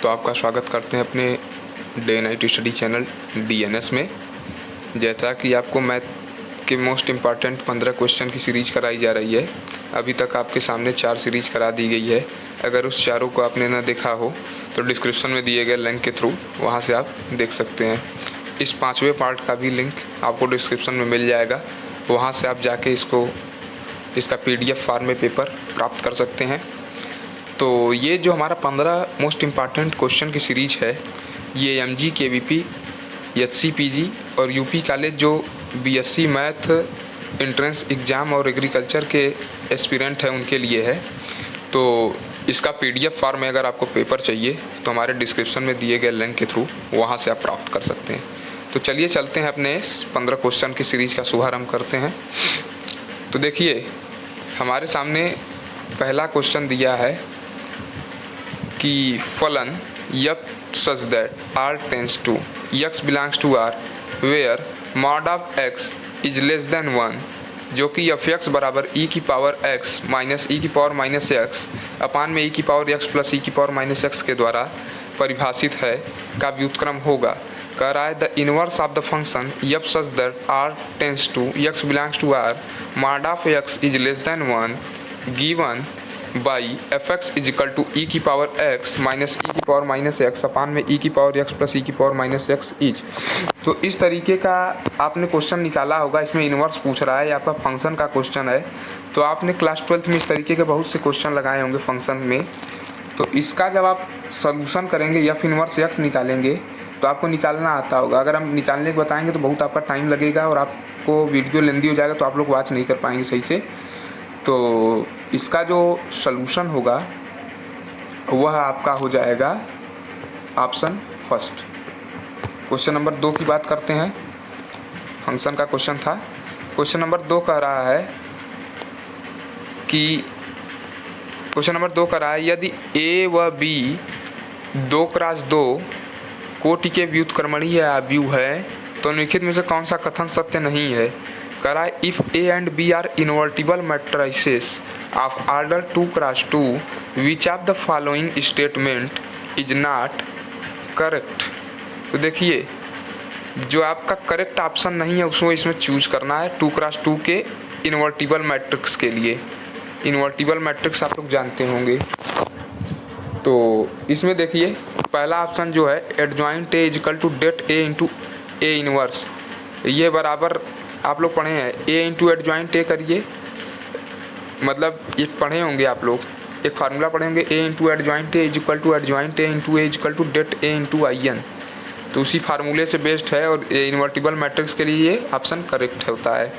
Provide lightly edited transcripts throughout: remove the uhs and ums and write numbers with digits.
तो आपका स्वागत करते हैं अपने day night study channel DNS में। जैसा कि आपको मैथ के मोस्ट इम्पॉर्टेंट 15 क्वेश्चन की सीरीज कराई जा रही है। अभी तक आपके सामने 4 सीरीज करा दी गई है। अगर उस चारों को आपने ना देखा हो तो डिस्क्रिप्शन में दिए गए लिंक के थ्रू वहां से आप देख सकते हैं। इस 5वें पार्ट का भी लिंक आपको डिस्क्रिप्शन में मिल जाएगा। वहाँ से आप जाके इसका PDF फॉर्म में पेपर प्राप्त कर सकते हैं। तो ये जो हमारा 15 मोस्ट इम्पॉर्टेंट क्वेश्चन की सीरीज है, ये MG KVP HCPG और UP कॉलेज जो BSc मैथ एंट्रेंस एग्ज़ाम और एग्रीकल्चर के एस्पिरेंट हैं उनके लिए है। तो इसका PDF फॉर्म में अगर आपको पेपर चाहिए तो हमारे डिस्क्रिप्शन में दिए गए लिंक के थ्रू वहाँ से आप प्राप्त कर सकते हैं। तो चलिए चलते हैं अपने 15 क्वेश्चन की सीरीज़ का शुभारंभ करते हैं। तो देखिए हमारे सामने पहला क्वेश्चन दिया है कि फलन यप such that R tends to x belongs to R where mod of x is less than 1, जो कि f(x) बराबर e की पावर x माइनस e की पावर माइनस x अपान में e की पावर x प्लस e की power minus x के द्वारा परिभाषित है का व्युत्क्रम होगा। कह रहा है the inverse of the function यप such that R tends to x belongs to R mod of x is less than 1 given by fx is equal to e की पावर x माइनस e की power minus x upon में e की power x plus e की power minus x is. तो इस तरीके का आपने क्वेश्चन निकाला होगा। इसमें इनवर्स पूछ रहा है, ये आपका फंक्शन का क्वेश्चन है। तो आपने क्लास 12th में इस तरीके के बहुत से क्वेश्चन लगाए होंगे फंक्शन में। तो इसका जब आप सोल्यूशन करेंगे f इनवर्स x निकालेंगे तो आपको निकालना आता होगा। अगर हम निकालने को बताएंगे तो बहुत आपका टाइम लगेगा और आपको वीडियो लेंदी हो जाएगा, तो आप लोग वॉच नहीं कर पाएंगे सही से। तो इसका जो सलूशन होगा वह आपका हो जाएगा ऑप्शन फर्स्ट। क्वेश्चन नंबर 2 की बात करते हैं। फंक्शन का क्वेश्चन था। क्वेश्चन नंबर 2 कह रहा है यदि A व B 2x2 कोटि के व्युत्क्रमणीय आव्यूह है तो निम्नलिखित में से कौन सा कथन सत्य नहीं है। कह रहा है if A and B are invertible matrices of order 2x2 which of the following statement is not correct। तो देखिए जो आपका करेक्ट ऑप्शन नहीं है उसको इसमें चूज करना है 2x2 के इन्वर्टिबल मैट्रिक्स के लिए। इन्वर्टिबल मैट्रिक्स आप लोग जानते होंगे। तो इसमें देखिए पहला ऑप्शन जो है adjoint A equal to det A into A inverse, ये बराबर आप लोग पढ़े हैं A इंटू एडजॉइंट A करिए, मतलब ये पढ़े होंगे आप लोग, एक फार्मूला पढ़े होंगे A into adjoint A equal to adjoint A into A equal to det A into IN। तो उसी फार्मूले से बेस्ड है और इन्वर्टिबल मैट्रिक्स के लिए ये ऑप्शन करेक्ट होता है।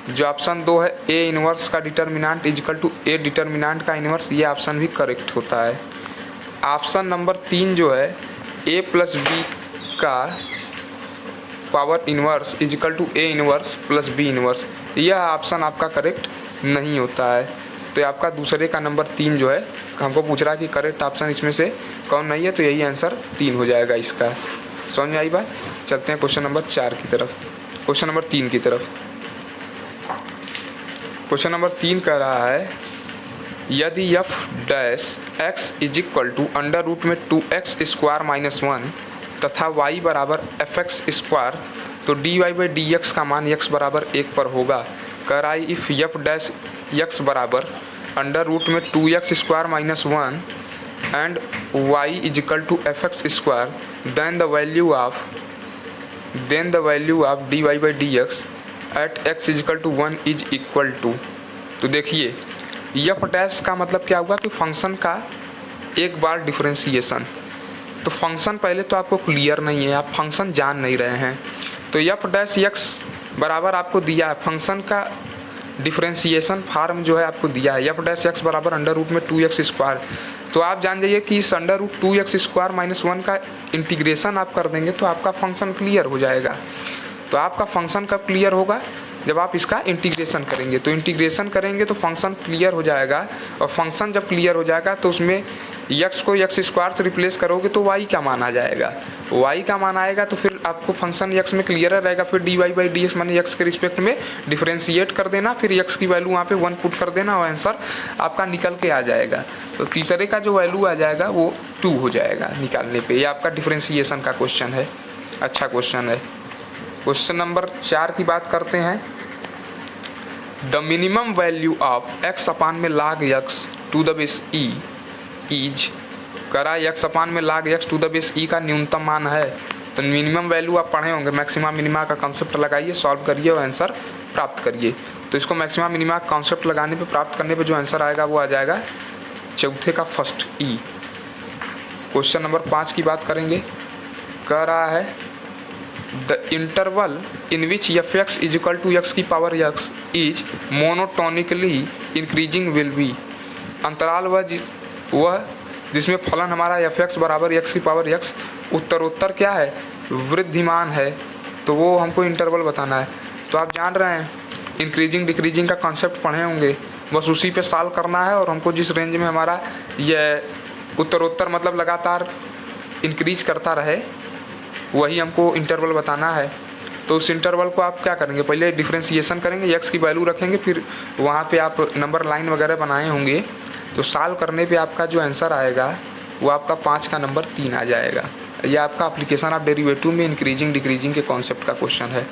जो ऑप्शन 2 है A इनवर्स का determinant equal to A determinant का इनवर्स, ये ऑप्शन भी करेक्ट होता है। ऑप्शन नंबर 3 जो है A प्लस B का power inverse equal to A inverse plus B inverse, यह ऑप्शन आपका करेक्ट नहीं होता है। तो आपका दूसरे का नंबर 3 जो है हमको पूछ रहा है कि करेक्ट ऑप्शन इसमें से कौन नहीं है, तो यही आंसर 3 हो जाएगा इसका। समझ में आई बात। चलते हैं क्वेश्चन नंबर 4 की तरफ, क्वेश्चन नंबर 3 की तरफ। क्वेश्चन नंबर 3 कह रहा है यदि f dash x is equal to under root में 2x स्क्वायर माइनस 1 तथा y बराबर fx स्क्वायर, तो dy बाई dx का मान x बराबर 1 पर होगा। कह रहा है इफ f डैश x बराबर अंडर रूट में 2x square minus 1 and y is equal to fx square then the value of dy by dx at x is equal to 1 is equal to. तो देखिए f dash का मतलब क्या होगा कि function का एक बार डिफरेंशिएशन। तो फंक्शन पहले तो आपको क्लियर नहीं है, आप फंक्शन जान नहीं रहे हैं। तो f डैश x बराबर आपको दिया है, फंक्शन का डिफरेंशिएशन फार्म जो है आपको दिया है f डैश x बराबर अंडर रूट में 2x स्क्वायर। तो आप जान जाइए कि इस under root 2x square minus 1 का इंटीग्रेशन आप कर देंगे तो आपका फंक्शन क्लियर हो जाएगा। तो आपका फंक्शन कब क्लियर होगा, जब आप इसका इंटीग्रेशन करेंगे। तो इंटीग्रेशन करेंगे तो फंक्शन क्लियर हो जाएगा, और फंक्शन जब क्लियर हो जाएगा तो उसमें यक्स को एक्स स्क्वायर से रिप्लेस करोगे तो वाई का मान आ जाएगा, वाई का मान आएगा तो फिर आपको फंक्शन यक्स में क्लियर रहेगा, फिर d y by d x माने यक्स के रिस्पेक्ट में डिफरेंशिएट कर देना, फिर यक्स की वैल्यू वहाँ पे 1 पुट कर देना और आंसर आपका निकल के आ जाएगा। तो तीसरे का जो वैल्यू आ जाएगा वो 2 हो जाएगा निकालने पे। ये आपका डिफरेंशिएशन का क्वेश्चन है, अच्छा क्वेश्चन है। क्वेश्चन नंबर 4 की बात करते हैं। The minimum value of x upon में log x to the base e is, करा एक्स अपान में log x to the base e का न्यूनतम मान है। तो मिनिमम वैल्यू आप पढ़े होंगे, मैक्सिमा मिनिमा का कॉन्सेप्ट लगाइए, सॉल्व करिए और आंसर प्राप्त करिए। तो इसको मैक्सिमा मिनिमा का कॉन्सेप्ट लगाने पे प्राप्त करने पे जो आंसर आएगा वो आ जाएगा चौथे का फर्स्ट ई। क्वेश्चन नंबर 5 की बात करेंगे। कह रहा है the interval in which f x is equal to x की power x is monotonically increasing will be, अंतराल वह जिसमें फलन हमारा एफ एक्स बराबर एक्स की पावर एक्स उत्तरोत्तर क्या है, वृद्धिमान है। तो वो हमको इंटरवल बताना है। तो आप जान रहे हैं इंक्रीजिंग डिक्रीजिंग का कॉन्सेप्ट पढ़े होंगे, बस उसी पे सॉल्व करना है। और हमको जिस रेंज में हमारा ये उत्तरोत्तर मतलब लगातार इंक्रीज करता रहे वही हमको इंटरवल बताना है। तो उस इंटरवल को आप क्या करेंगे, पहले डिफरेंशिएशन करेंगे, एक्स की वैल्यू रखेंगे, फिर वहाँ पे आप नंबर लाइन वगैरह बनाए होंगे। तो सॉल्व करने पे आपका जो आंसर आएगा वो आपका 5 का नंबर 3 आ जाएगा। ये आपका एप्लीकेशन ऑफ डेरिवेटिव में इंक्रीजिंग डिक्रीजिंग के कॉन्सेप्ट का क्वेश्चन है।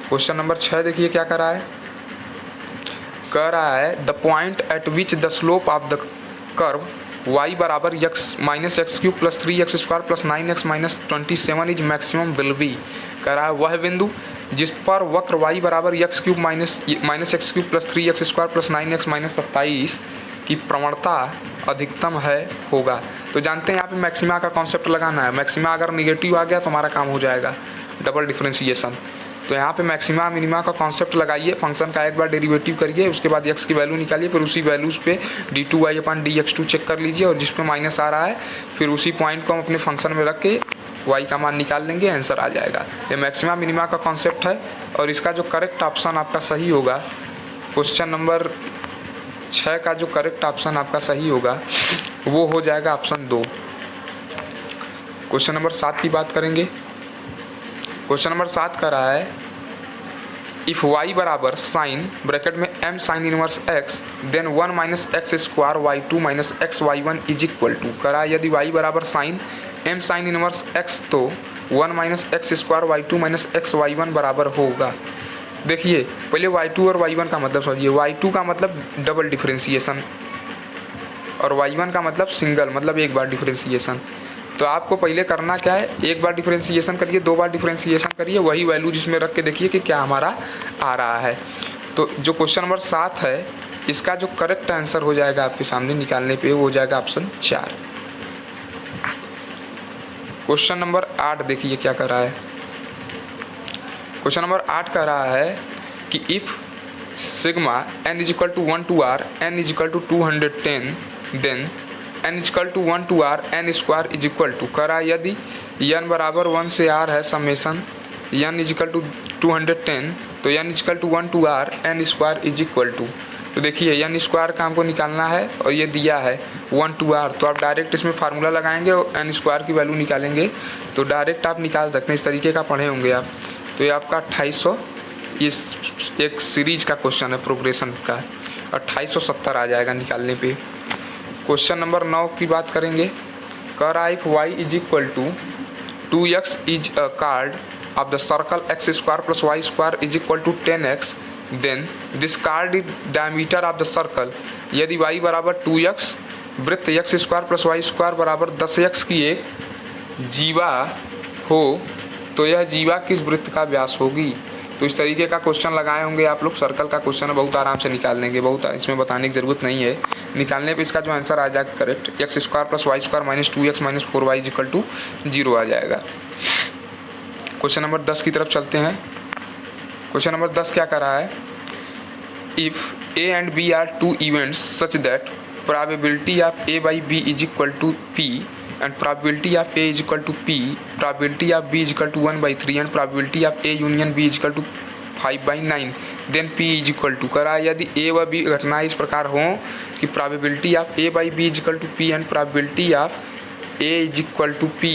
क्वेश्चन नंबर 6 देखिए क्या कर रहा है। कह रहा है the point eight which the slope of the curve y बराबर x minus x cube plus 3x square plus 9x minus 27 is maximum will be. कह रहा है वह बिंदु जिस पर वक्र y बराबर x cube minus x cube plus 3x square plus 9x minus 27 की प्रवणता अधिकतम है होगा। तो जानते हैं यहाँ पे मैक्सिमा का कॉन्सेप्ट लगाना है। मैक्सिमा अगर निगेटिव आ गया तो हमारा काम हो जाएगा डबल डिफरेंशिएशन। तो यहाँ पे मैक्सिमा मिनिमा का कॉन्सेप्ट लगाइए, फंक्शन का एक बार डेरिवेटिव करिए, उसके बाद x की वैल्यू निकालिए, फिर उसी वैल्यूज़ पे d2y अपन dx2 चेक कर लीजिए और जिस पे माइनस आ रहा है फिर उसी पॉइंट को हम अपने फंक्शन में रख के y का मान निकाल लेंगे, आंसर आ जाएगा। ये मैक्सिमा मिनिमा का कॉन्सेप्ट है और इसका जो करेक्ट ऑप्शन आपका सही होगा, क्वेश्चन नंबर 6 का जो करेक्ट ऑप्शन आपका सही होगा वो हो जाएगा ऑप्शन 2। क्वेश्चन नंबर 7 की बात करेंगे। क्वेश्चन नंबर 7 कर रहा है इफ़ y बराबर साइन ब्रैकेट में m sine inverse x then 1 minus x square y2 minus x y1 is equal to. करा यदि y बराबर sine m sine inverse x तो 1 minus x square y2 minus x y1 बराबर होगा। देखिए पहले y2 और y1 का मतलब समझिए। y2 का मतलब डबल डिफरेंशिएशन और y1 का मतलब सिंगल मतलब एक बार डिफरेंशिएशन। तो आपको पहले करना क्या है, एक बार डिफरेंशिएशन करिए, 2 बार डिफरेंशिएशन करिए, वही वैल्यू जिसमें रख के देखिए कि क्या हमारा आ रहा है। तो जो क्वेश्चन नंबर 7 है इसका जो करेक्ट आंसर हो जाएगा आपके सामने निकालने पे वो हो जाएगा ऑप्शन 4। क्वेश्चन नंबर 8 देखिए क्या कर रहा है। क्वेश्चन नंबर 8 कह रहा है कि if sigma n is equal to 1 to r n is equal to 210 then n is equal to 1 to r n square is equal to. करा यदि n बराबर 1 से r है summation n is equal to 210 तो n is equal to 1 to r n square is equal to. तो देखिए n square का हमको निकालना है और ये दिया है 1 to r, तो आप डायरेक्ट इसमें फार्मूला लगाएंगे और n स्क्वायर की वैल्यू निकालेंगे तो डायरेक्ट आप निकाल सकते हैं। इस तरीके का पढ़े होंगे आप। तो ये आपका 2800 इस एक सीरीज का क्वेश्चन है प्रोग्रेशन का, 2870 आ जाएगा निकालने पे। क्वेश्चन नंबर 9 की बात करेंगे। कह रहा है if y is equal to 2x is a chord of the circle x square plus y square is equal to 10x then this chord is diameter of the circle. यदि y बराबर 2x वृत्त x square plus y square बराबर 10x की एक जीवा हो तो यह जीवा किस वृत्त का व्यास होगी। तो इस तरीके का क्वेश्चन लगाए होंगे आप लोग। सर्कल का क्वेश्चन है, बहुत आराम से निकाल लेंगे, बहुत इसमें बताने की ज़रूरत नहीं है। निकालने पे इसका जो आंसर आ जाएगा correct x square plus y square minus 2x minus 4y equal to 0 आ जाएगा। क्वेश्चन नंबर 10 की तरफ चलते हैं। क्वेश्चन नंबर 10 क्या कर रहा है, if A and B are two events such that probability of a by b is equal to p and probability of a is equal to p, probability of b is equal to 1 by 3 and probability of a union b is equal to 5 by 9, then P is equal to करा। यदि A व B घटनाएं इस प्रकार हों कि probability of A by B is equal to P and probability of A is equal to P,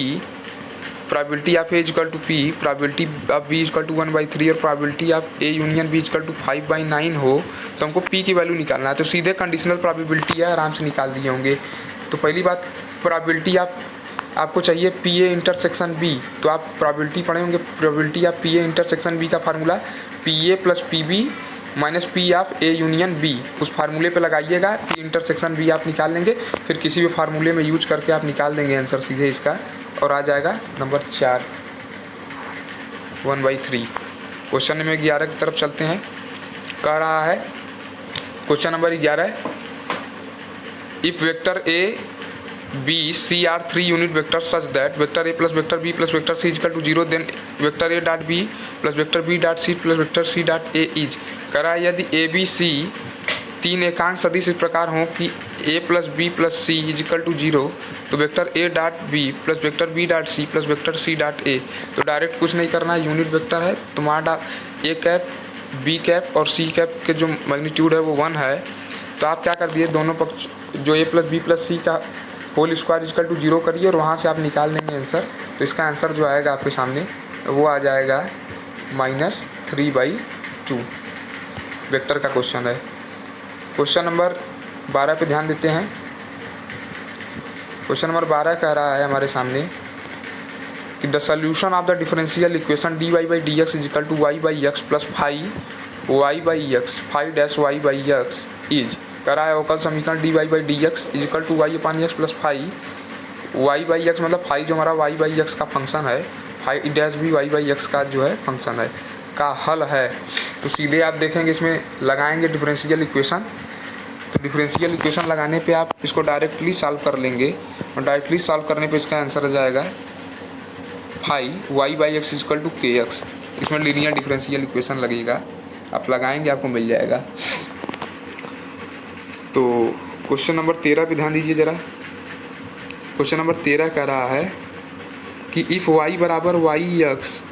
probability of A is equal to P, probability of B is equal to 1/3 और probability of A union B is equal to 5/9 हो, तो हमको P की value निकालना है। तो सीधे conditional probability है, आराम से निकाल दिए होंगे। तो पहली बात, प्रोबेबिलिटी आपको चाहिए PA इंटरसेक्शन B, तो आप प्रोबेबिलिटी पढ़े होंगे। Probability of PA intersection B का formula PA plus PB minus P of A union B, उस फार्मूले पे लगाइएगा, P इंटरसेक्शन B आप निकाल लेंगे, फिर किसी भी फार्मूले में यूज करके आप निकाल देंगे आंसर सीधे इसका, और आ जाएगा नंबर 4 1/3। क्वेश्चन नंबर 11 की तरफ चलते हैं। कह रहा है question number 11, if vector A B C are 3 unit vectors such that vector A plus vector B plus vector C is equal to 0, then vector A dot B plus vector B dot C plus vector C dot A is। कह रहा है यदि A B C 3 एकांक सदिश इस प्रकार हों कि A plus B plus C is equal to 0, तो vector A dot B plus vector B dot C plus vector C dot A, तो डायरेक्ट कुछ नहीं करना है, यूनिट वेक्टर है, तो हमारा A कैप B कैप और C कैप के जो मैग्नीट्यूड है वो 1 है। तो आप क्या कर दिए, दोनों पक्ष जो A plus B plus C का होल स्क्वायर इक्वल टू 0 करिए और वहाँ से आप निकाल देंगे आंसर। तो इसका आंसर जो आएगा आपके सामने वो आ जाएगा -3/2। वेक्टर का क्वेश्चन है। क्वेश्चन नंबर 12 पे ध्यान देते हैं। क्वेश्चन नंबर 12 कह रहा है हमारे सामने कि the solution of the differential equation dy by d x is equal to y by x plus 5y by x 5-y by x is. कह रहा है अवकल समीकरण dy by d x is equal to y upon x plus 5y by x, मतलब 5 जो हमारा y by x का function है, 5 भी y बाई एक्स का जो है फंक्शन है, का हल है। तो सीधे आप देखेंगे इसमें लगाएंगे डिफरेंशियल इक्वेशन। तो डिफरेंशियल इक्वेशन लगाने पे आप इसको डायरेक्टली सॉल्व कर लेंगे, और डायरेक्टली सॉल्व करने पे इसका आंसर आ जाएगा 5y by x equal to k x. इसमें लीनियर डिफरेंशियल इक्वेशन लगेगा, आप लगाएंगे आपको मिल जाएगा। तो क्वेश्चन नंबर 13 पे ध्यान दीजिए ज़रा। क्वेश्चन नंबर 13 कह रहा है कि इफ़ y बराबर y x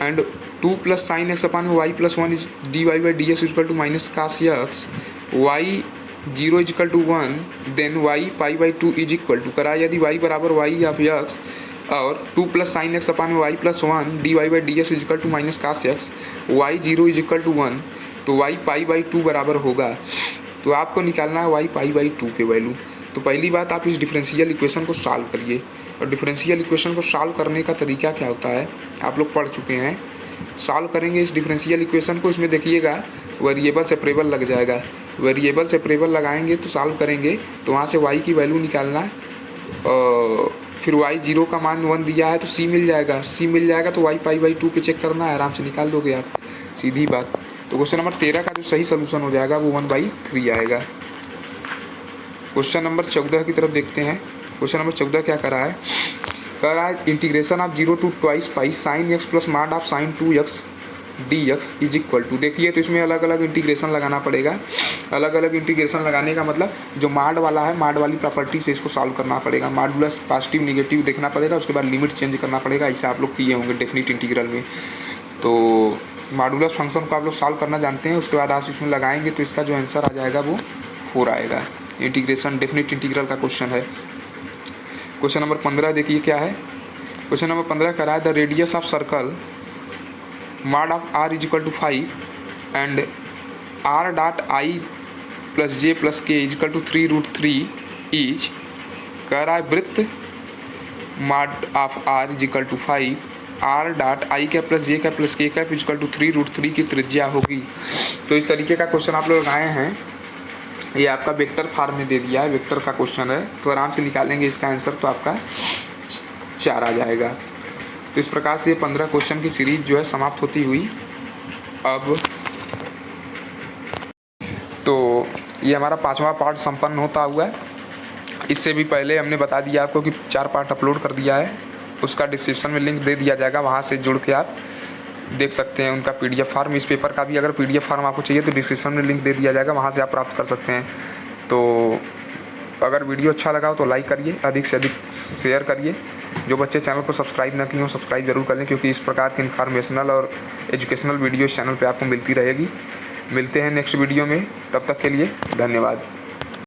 and 2 plus sine x upon y plus 1 is d y by d x equal to minus cos x, y 0 is equal to 1, then y pi by 2 is equal to. करा यदि y बराबर y of x और 2 plus sine x upon y plus 1 d y by d x is equal to minus cos x, y 0 is equal to 1, तो Y pi by 2 बराबर होगा। तो आपको निकालना है वाई पाई बाई 2 के वैल्यू। तो पहली बात, आप इस डिफरेंशियल इक्वेशन को सॉल्व करिए, और डिफरेंशियल इक्वेशन को सॉल्व करने का तरीका क्या होता है आप लोग पढ़ चुके हैं। सॉल्व करेंगे इस डिफरेंशियल इक्वेशन को, इसमें देखिएगा वेरिएबल सेपरेबल लग जाएगा। वेरिएबल सेपरेबल लगाएंगे तो सॉल्व करेंगे, तो वहाँ से y की वैल्यू निकालना, फिर y 0 का मान 1 दिया है तो c मिल जाएगा, c मिल जाएगा तो y पाई बाई 2 पे चेक करना है, आराम से निकाल दोगे आप, सीधी बात। तो क्वेश्चन नंबर 13 का जो सही सोल्यूशन हो जाएगा वो 1/3 आएगा। क्वेश्चन नंबर 14 की तरफ देखते हैं। क्वेश्चन नंबर 14 क्या कर रहा है, कह रहा है integration of 0 to 2 pi sine x plus mod of sine 2x dx is equal to. देखिए तो इसमें अलग अलग इंटीग्रेशन लगाना पड़ेगा। अलग अलग इंटीग्रेशन लगाने का मतलब जो माड वाला है, माड वाली प्रॉपर्टी से इसको सॉल्व करना पड़ेगा। मॉडुलस पॉजिटिव निगेटिव देखना पड़ेगा, उसके बाद लिमिट चेंज करना पड़ेगा। ऐसे आप लोग किए होंगे डेफिनिट इंटीग्रल में। तो मॉडुलस फंक्शन को आप लोग सॉल्व करना जानते हैं, उसके बाद आप इसमें लगाएंगे तो इसका जो आंसर आ जाएगा वो 4 आएगा। इंटीग्रेशन डेफिनिट इंटीग्रल का क्वेश्चन है। क्वेश्चन नंबर 15 देखिए क्या है। क्वेश्चन नंबर 15 कह रहा है the radius of circle mod of r is equal to 5 and r dot i plus j plus k is equal to 3√3 is. कह रहा है वृत्त mod of r is equal to 5, r dot i cap plus j cap plus k cap is equal to 3√3 की त्रिज्या होगी। तो इस तरीके का क्वेश्चन आप लोग आए हैं, ये आपका वेक्टर फॉर्म में दे दिया है, वेक्टर का क्वेश्चन है, तो आराम से निकालेंगे इसका आंसर, तो आपका 4 आ जाएगा। तो इस प्रकार से 15 क्वेश्चन की सीरीज जो है समाप्त होती हुई। अब तो ये हमारा 5वां पार्ट संपन्न होता हुआ है। इससे भी पहले हमने बता दिया आपको कि 4 पार्ट अपलोड कर दिया है, उसका डिस्क्रिप्शन में लिंक दे दिया जाएगा, वहाँ से जुड़ के आप देख सकते हैं उनका PDF फॉर्म। इस पेपर का भी अगर PDF फॉर्म आपको चाहिए तो डिस्क्रिप्शन में लिंक दे दिया जाएगा, वहाँ से आप प्राप्त कर सकते हैं। तो अगर वीडियो अच्छा लगा हो तो लाइक करिए, अधिक से अधिक शेयर करिए। जो बच्चे चैनल को सब्सक्राइब ना किए हो सब्सक्राइब ज़रूर कर लें, क्योंकि इस प्रकार की इन्फॉर्मेशनल और एजुकेशनल वीडियो इस चैनल पे आपको मिलती रहेगी। मिलते हैं नेक्स्ट वीडियो में, तब तक के लिए धन्यवाद।